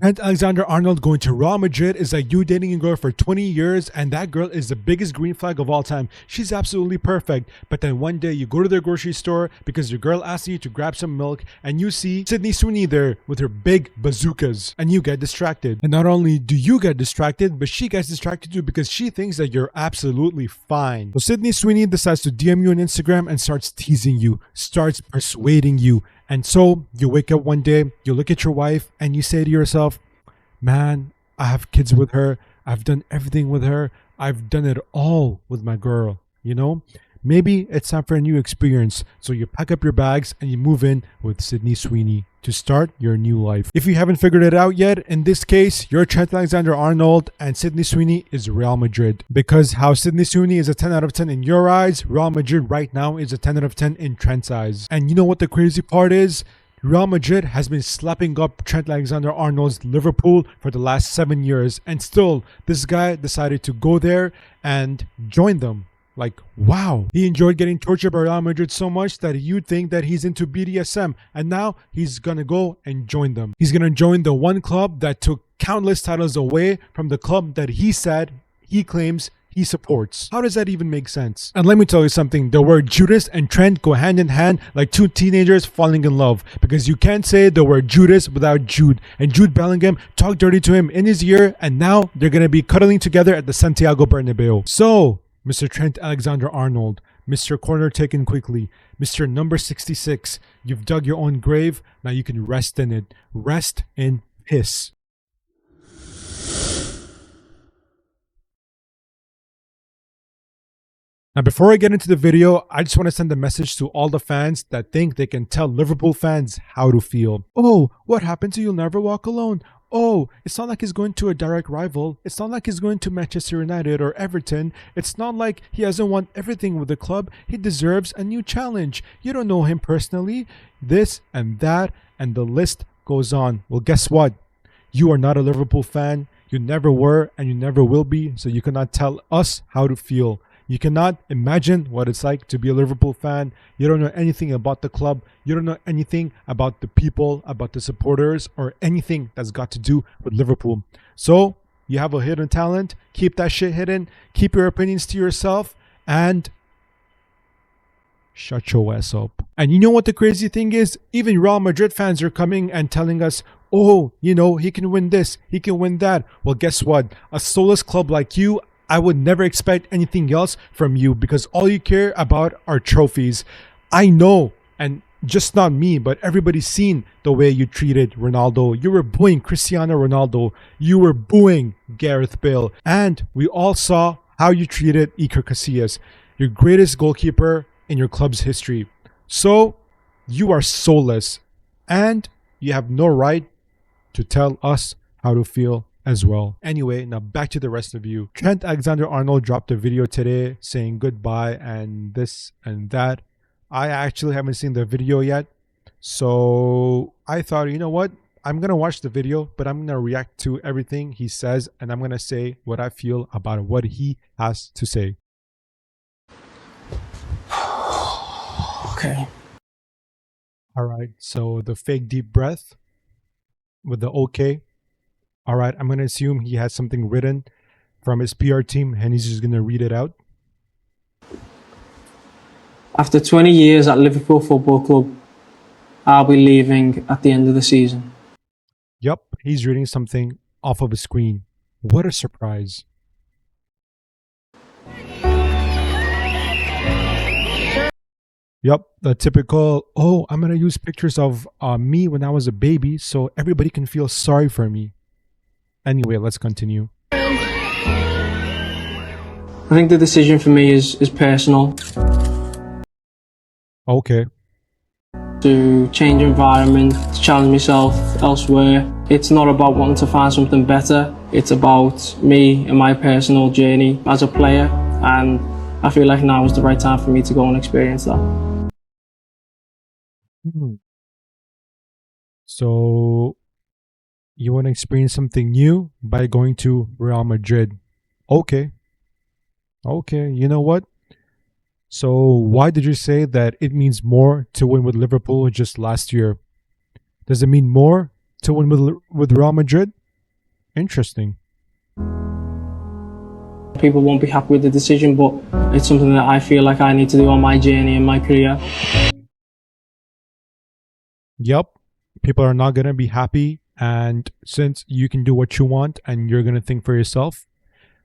Trent Alexander-Arnold going to Real Madrid is like you dating a girl for 20 years and that girl is the biggest green flag of all time. She's absolutely perfect. But then one day you go to the grocery store because your girl asks you to grab some milk and you see Sydney Sweeney there with her big bazookas and you get distracted. And not only do you get distracted, but she gets distracted too because she thinks that you're absolutely fine. So Sydney Sweeney decides to DM you on Instagram and starts teasing you, starts persuading you. And so you wake up one day, you look at your wife and you say to yourself, man, I have kids with her. I've done everything with her. I've done it all with my girl, you know? Maybe it's time for a new experience. So you pack up your bags and you move in with Sydney Sweeney to start your new life. If you haven't figured it out yet, in this case, you're Trent Alexander-Arnold and Sydney Sweeney is Real Madrid. Because how Sydney Sweeney is a 10 out of 10 in your eyes, Real Madrid right now is a 10 out of 10 in Trent's eyes. And you know what the crazy part is? Real Madrid has been slapping up Trent Alexander-Arnold's Liverpool for the last 7 years. And still, this guy decided to go there and join them. Like, wow. He enjoyed getting tortured by Real Madrid so much that you'd think that he's into BDSM. And now he's gonna go and join them. He's gonna join the one club that took countless titles away from the club that he claims he supports. How does that even make sense? And let me tell you something. The word Judas and Trent go hand in hand like two teenagers falling in love. Because you can't say the word Judas without Jude. And Jude Bellingham talked dirty to him in his ear. And now they're gonna be cuddling together at the Santiago Bernabeu. So, Mr. Trent Alexander-Arnold, Mr. Corner taken quickly, Mr. Number 66, you've dug your own grave, now you can rest in it. Rest in piss. Now before I get into the video, I just want to send a message to all the fans that think they can tell Liverpool fans how to feel. Oh, what happened to You'll Never Walk Alone? Oh, it's not like he's going to a direct rival. It's not like he's going to Manchester United or Everton. It's not like he hasn't won everything with the club. He deserves a new challenge. You don't know him personally. This and that, and the list goes on. Well, guess what? You are not a Liverpool fan. You never were, and you never will be. So you cannot tell us how to feel. You cannot imagine what it's like to be a Liverpool fan. You don't know anything about the club. You don't know anything about the people, about the supporters, or anything that's got to do with Liverpool. So you have a hidden talent. Keep that shit hidden. Keep your opinions to yourself and shut your ass up. And you know what the crazy thing is? Even Real Madrid fans are coming and telling us, oh, you know, he can win this, he can win that. Well, guess what? A soulless club like you, I would never expect anything else from you because all you care about are trophies. I know, and just not me, but everybody's seen the way you treated Ronaldo. You were booing Cristiano Ronaldo. You were booing Gareth Bale. And we all saw how you treated Iker Casillas, your greatest goalkeeper in your club's history. So you are soulless and you have no right to tell us how to feel as well. Anyway, now back to the rest of you. Trent Alexander-Arnold dropped a video today saying goodbye and this and that. I actually haven't seen the video yet. So I thought, you know what? I'm going to watch the video, but I'm going to react to everything he says and I'm going to say what I feel about what he has to say. Okay. All right. So the fake deep breath with the okay. All right, I'm going to assume he has something written from his PR team and he's just going to read it out. After 20 years at Liverpool Football Club, I'll be leaving at the end of the season. Yup, he's reading something off of a screen. What a surprise. Yup, the typical, oh, I'm going to use pictures of me when I was a baby so everybody can feel sorry for me. Anyway, let's continue. I think the decision for me is personal. Okay. To change environment, to challenge myself elsewhere. It's not about wanting to find something better. It's about me and my personal journey as a player. And I feel like now is the right time for me to go and experience that. So you want to experience something new by going to Real Madrid. Okay. Okay, you know what? So why did you say that it means more to win with Liverpool just last year? Does it mean more to win with Real Madrid. Interesting. People won't be happy with the decision, but it's something that I feel like I need to do on my journey in my career. Yep. People are not gonna be happy, and since you can do what you want and you're gonna think for yourself,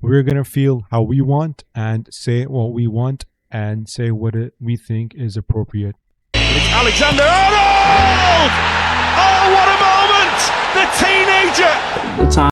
we're gonna feel how we want and say what we want and say what we think is appropriate. It's Alexander Arnold! Oh, what a moment! The teenager! The time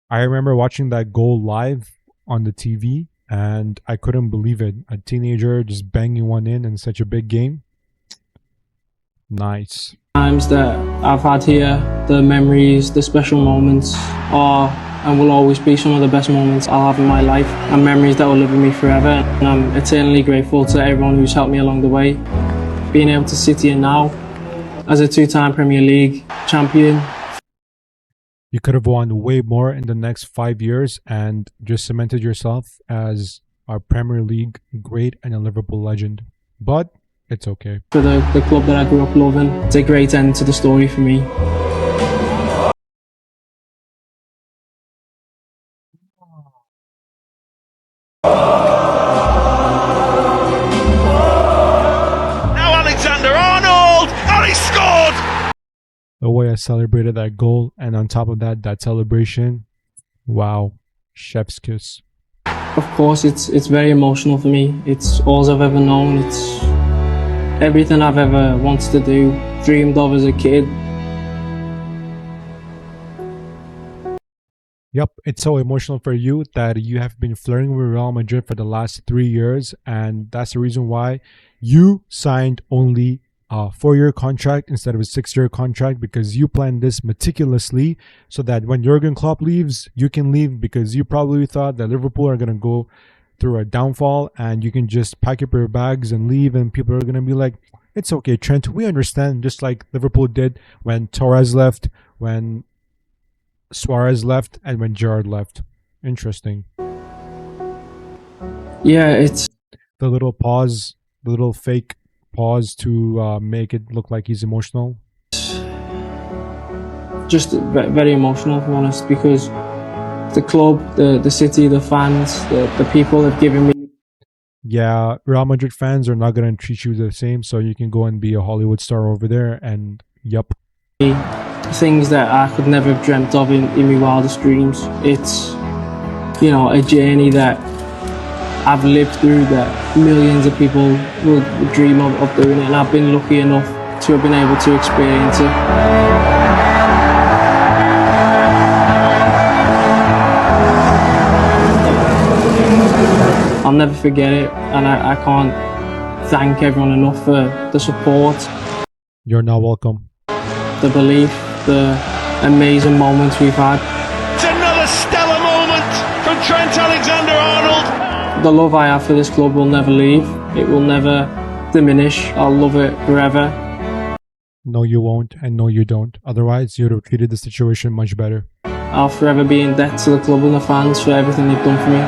I remember watching that goal live on the TV and I couldn't believe it. A teenager just banging one in such a big game. Nice. times that I've had here, the memories, the special moments are and will always be some of the best moments I'll have in my life, and memories that will live with me forever. And I'm eternally grateful to everyone who's helped me along the way. Being able to sit here now as a two-time Premier League champion. You could have won way more in the next 5 years and just cemented yourself as a Premier League great and a Liverpool legend. But it's okay. For the club that I grew up loving, it's a great end to the story for me. Now Alexander Arnold! And he scored! The way I celebrated that goal, and on top of that, that celebration, wow, chef's kiss. Of course, it's very emotional for me. It's all I've ever known. It's everything I've ever wanted to do, dreamed of as a kid. Yep, it's so emotional for you that you have been flirting with Real Madrid for the last 3 years, and that's the reason why you signed only a 4-year contract instead of a 6-year contract, because you planned this meticulously so that when Jurgen Klopp leaves, you can leave, because you probably thought that Liverpool are going to go through a downfall and you can just pack up your bags and leave, and people are going to be like, it's okay, Trent, we understand, just like Liverpool did when Torres left, when Suarez left, and when Gerrard left. Interesting. Yeah, it's The little pause, the little fake pause to make it look like he's emotional. just very emotional, if I'm honest, because the club, the city, the fans, the people have given me Yeah, Real Madrid fans are not going to treat you the same, so you can go and be a Hollywood star over there, and yup. things that I could never have dreamt of in my wildest dreams. It's, you know, a journey that I've lived through that millions of people will dream of doing it, and I've been lucky enough to have been able to experience it. I'll never forget it, and I can't thank everyone enough for the support, You're not welcome. the belief, the amazing moments we've had. It's another stellar moment from Trent Alexander-Arnold. The love I have for this club will never leave. It will never diminish. I'll love it forever. No, you won't, and no, you don't. Otherwise, you'd have treated the situation much better. I'll forever be in debt to the club and the fans for everything they've done for me.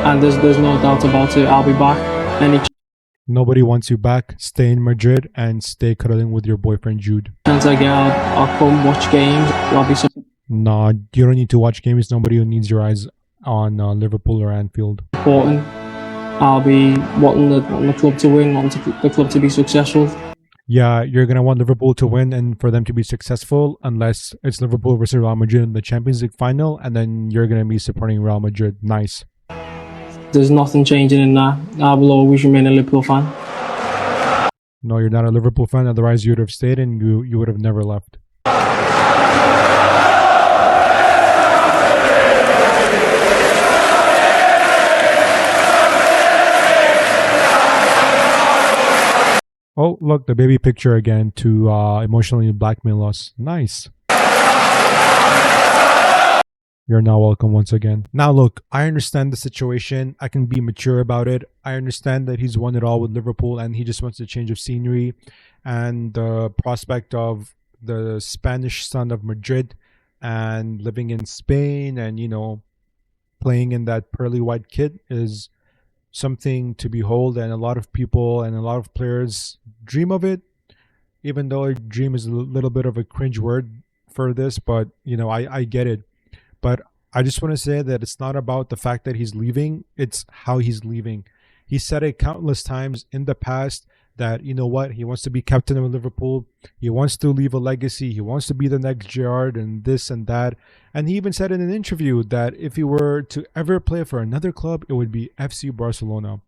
And there's no doubt about it. I'll be back. Nobody wants you back. Stay in Madrid and stay cuddling with your boyfriend Jude. Chance I get, I'll come watch games. I'll be Nah, you don't need to watch games. Nobody who needs your eyes on Liverpool or Anfield. supporting. I'll be wanting the club to win, wanting the club to be successful. Yeah, you're going to want Liverpool to win and for them to be successful, unless it's Liverpool versus Real Madrid in the Champions League final, and then you're going to be supporting Real Madrid. Nice. There's nothing changing in that. I will always remain a Liverpool fan. No, you're not a Liverpool fan. Otherwise, you would have stayed and you would have never left. Oh, look, the baby picture again to emotionally blackmail us. Nice. You're now welcome once again. Now, look, I understand the situation. I can be mature about it. I understand that he's won it all with Liverpool and he just wants a change of scenery and the prospect of the Spanish son of Madrid and living in Spain and, you know, playing in that pearly white kit is something to behold, and a lot of people and a lot of players dream of it. even though a dream is a little bit of a cringe word for this, but I get it. But I just want to say that it's not about the fact that he's leaving, it's how he's leaving. He said it countless times in the past that, what, he wants to be captain of Liverpool. He wants to leave a legacy. He wants to be the next Gerrard and this and that. And he even said in an interview that if he were to ever play for another club, it would be FC Barcelona.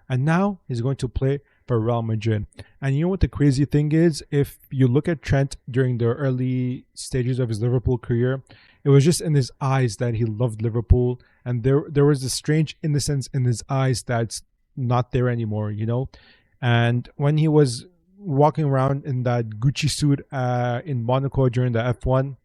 And now he's going to play for Real Madrid. And you know what the crazy thing is? If you look at Trent during the early stages of his Liverpool career, it was just in his eyes that he loved Liverpool. And there was a strange innocence in his eyes that's not there anymore, And when he was walking around in that Gucci suit in Monaco during the F1,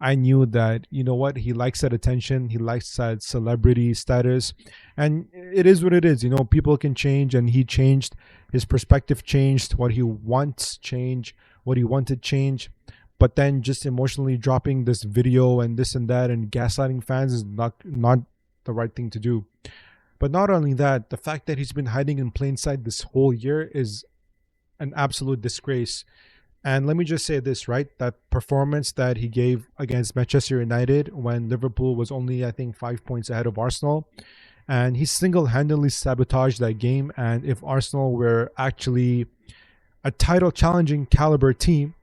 I knew that, what, he likes that attention. He likes that celebrity status. And it is what it is. People can change, and he changed. His perspective changed. What he wants change. What he wanted change. But then just emotionally dropping this video and this and that and gaslighting fans is not the right thing to do. But not only that, the fact that he's been hiding in plain sight this whole year is an absolute disgrace. And let me just say this, right? That performance that he gave against Manchester United when Liverpool was only, I think, 5 points ahead of Arsenal. And he single-handedly sabotaged that game. And if Arsenal were actually a title-challenging caliber team,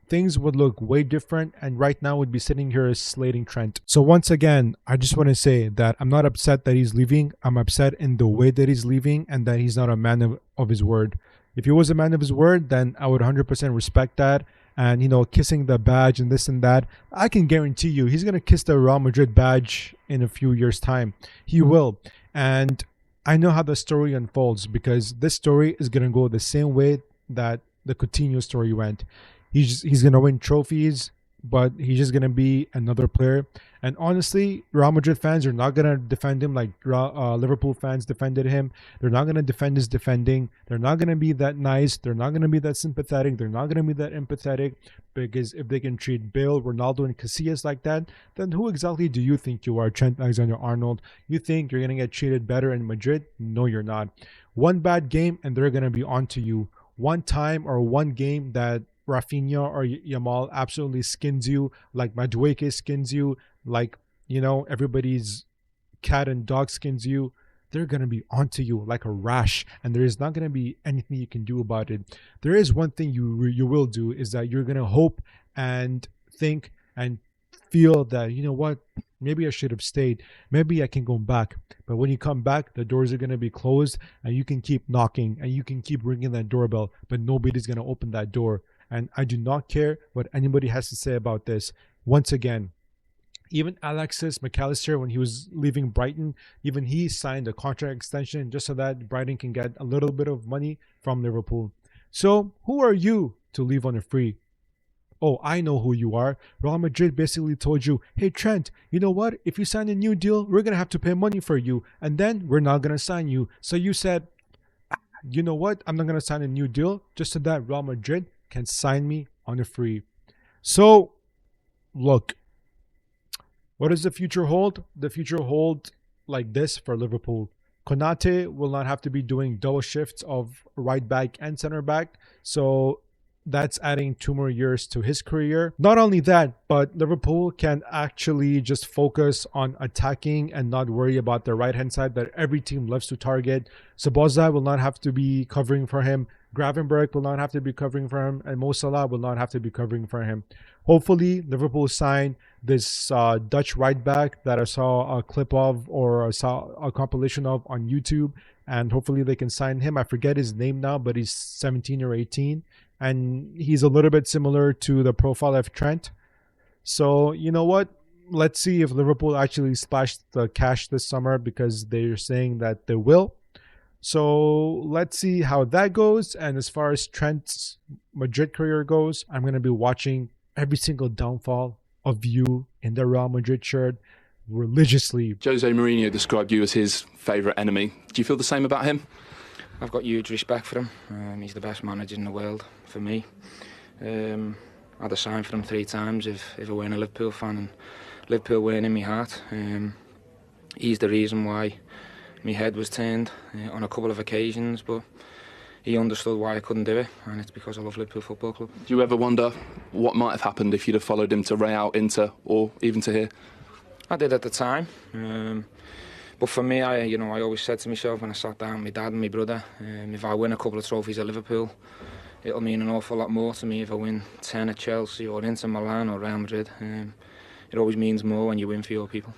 things would look way different, and right now would be sitting here slating Trent. So once again, I just want to say that I'm not upset that he's leaving. I'm upset in the way that he's leaving and that he's not a man of his word. If he was a man of his word, then I would 100% respect that. And, kissing the badge and this and that, I can guarantee you he's going to kiss the Real Madrid badge in a few years' time. He will. And I know how the story unfolds, because this story is going to go the same way that the Coutinho story went. He's going to win trophies, but he's just going to be another player. And honestly, Real Madrid fans are not going to defend him like Liverpool fans defended him. They're not going to defend his defending. They're not going to be that nice. They're not going to be that sympathetic. They're not going to be that empathetic, because if they can treat Bale, Ronaldo, and Casillas like that, then who exactly do you think you are, Trent Alexander-Arnold? You think you're going to get treated better in Madrid? No, you're not. One bad game and they're going to be on to you. One time or one game that Rafinha or Yamal absolutely skins you, like Madueke skins you, like, everybody's cat and dog skins you, they're going to be onto you like a rash, and there is not going to be anything you can do about it. There is one thing you will do, is that you're going to hope and think and feel that, what, maybe I should have stayed. Maybe I can go back. But when you come back, the doors are going to be closed, and you can keep knocking and you can keep ringing that doorbell, but nobody's going to open that door. And I do not care what anybody has to say about this. Once again, even Alexis McAllister, when he was leaving Brighton, even he signed a contract extension just so that Brighton can get a little bit of money from Liverpool. So who are you to leave on a free? Oh, I know who you are. Real Madrid basically told you, hey, Trent, you know what? If you sign a new deal, we're going to have to pay money for you, and then we're not going to sign you. So you said, you know what? I'm not going to sign a new deal just so that Real Madrid can sign me on a free. So, look, what does the future hold? The future hold like this for Liverpool. Konate will not have to be doing double shifts of right back and center back. So that's adding 2 more years to his career. Not only that, but Liverpool can actually just focus on attacking and not worry about the right hand side that every team loves to target. Szoboszlai will not have to be covering for him. Gravenberch will not have to be covering for him, and Mo Salah will not have to be covering for him. Hopefully, Liverpool sign this Dutch right back that I saw a clip of, or I saw a compilation of on YouTube, and hopefully they can sign him. I forget his name now, but he's 17 or 18, and he's a little bit similar to the profile of Trent. So, you know what? Let's see if Liverpool actually splash the cash this summer, because they're saying that they will. So let's see how that goes. And as far as Trent's Madrid career goes, I'm going to be watching every single downfall of you in the Real Madrid shirt religiously. Jose Mourinho described you as his favourite enemy. Do you feel the same about him? I've got huge respect for him. He's the best manager in the world for me. I'd have signed for him 3 times if I weren't a Liverpool fan, and Liverpool weren't in my heart. He's the reason why my head was turned on a couple of occasions, but he understood why I couldn't do it, and it's because I love Liverpool Football Club. Do you ever wonder what might have happened if you'd have followed him to Real, Inter, or even to here? I did at the time, but for me, I always said to myself when I sat down with my dad and my brother, if I win a couple of trophies at Liverpool, it'll mean an awful lot more to me if I win 10 at Chelsea or Inter Milan or Real Madrid. It always means more when you win for your people.